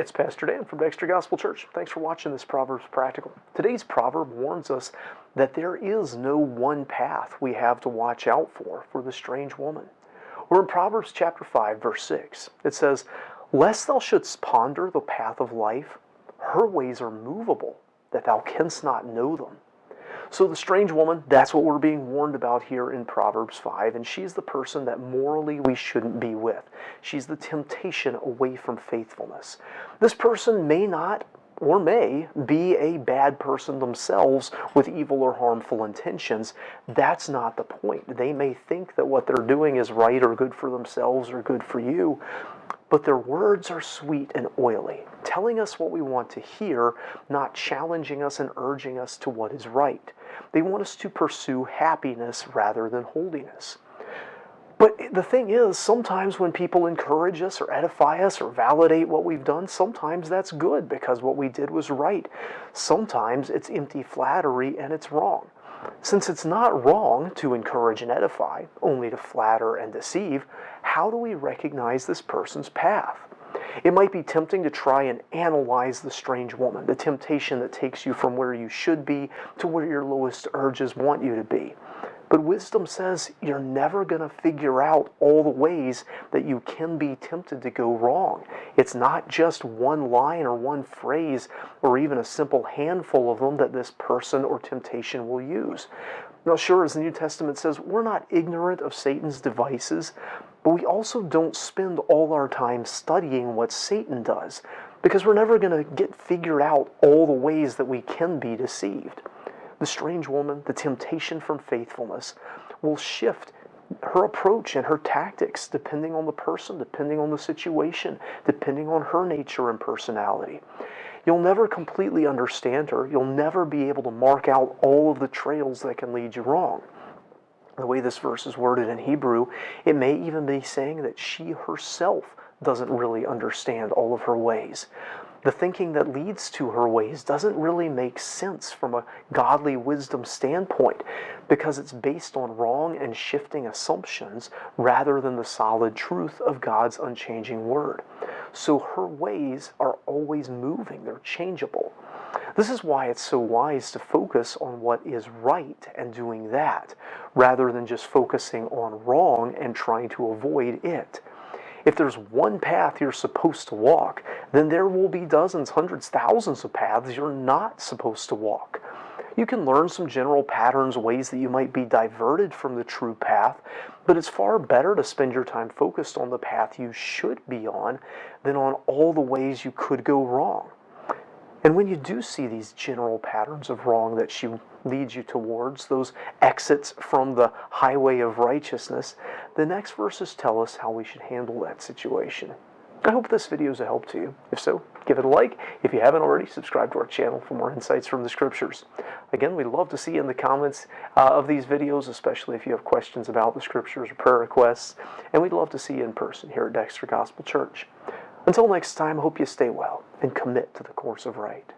it's Pastor Dan from Dexter Gospel Church. Thanks for watching this Proverbs Practical. Today's proverb warns us that there is no one path we have to watch out for the strange woman. We're in Proverbs chapter 5, verse 6. It says, "Lest thou shouldst ponder the path of life, her ways are movable, that thou canst not know them." So the strange woman, that's what we're being warned about here in Proverbs 5, and she's the person that morally we shouldn't be with. She's the temptation away from faithfulness. This person may not or may be a bad person themselves with evil or harmful intentions. That's not the point. They may think that what they're doing is right or good for themselves or good for you, but their words are sweet and oily, telling us what we want to hear, not challenging us and urging us to what is right. They want us to pursue happiness rather than holiness. But the thing is, sometimes when people encourage us or edify us or validate what we've done, sometimes that's good because what we did was right. Sometimes it's empty flattery and it's wrong. Since it's not wrong to encourage and edify, only to flatter and deceive, how do we recognize this person's path? It might be tempting to try and analyze the strange woman, the temptation that takes you from where you should be to where your lowest urges want you to be. But wisdom says you're never going to figure out all the ways that you can be tempted to go wrong. It's not just one line or one phrase or even a simple handful of them that this person or temptation will use. Now, sure, as the New Testament says, we're not ignorant of Satan's devices, but we also don't spend all our time studying what Satan does, because we're never going to get figured out all the ways that we can be deceived. The strange woman, the temptation from faithfulness, will shift her approach and her tactics depending on the person, depending on the situation, depending on her nature and personality. You'll never completely understand her. You'll never be able to mark out all of the trails that can lead you wrong. The way this verse is worded in Hebrew, it may even be saying that she herself doesn't really understand all of her ways. The thinking that leads to her ways doesn't really make sense from a godly wisdom standpoint because it's based on wrong and shifting assumptions rather than the solid truth of God's unchanging word. So her ways are always moving, they're changeable. This is why it's so wise to focus on what is right and doing that, rather than just focusing on wrong and trying to avoid it. If there's one path you're supposed to walk, then there will be dozens, hundreds, thousands of paths you're not supposed to walk. You can learn some general patterns, ways that you might be diverted from the true path, but it's far better to spend your time focused on the path you should be on than on all the ways you could go wrong. And when you do see these general patterns of wrong that she leads you towards, those exits from the highway of righteousness, the next verses tell us how we should handle that situation. I hope this video is a help to you. If so, give it a like. If you haven't already, subscribe to our channel for more insights from the Scriptures. Again, we'd love to see you in the comments of these videos, especially if you have questions about the Scriptures or prayer requests. And we'd love to see you in person here at Dexter Gospel Church. Until next time, I hope you stay well and commit to the course of right.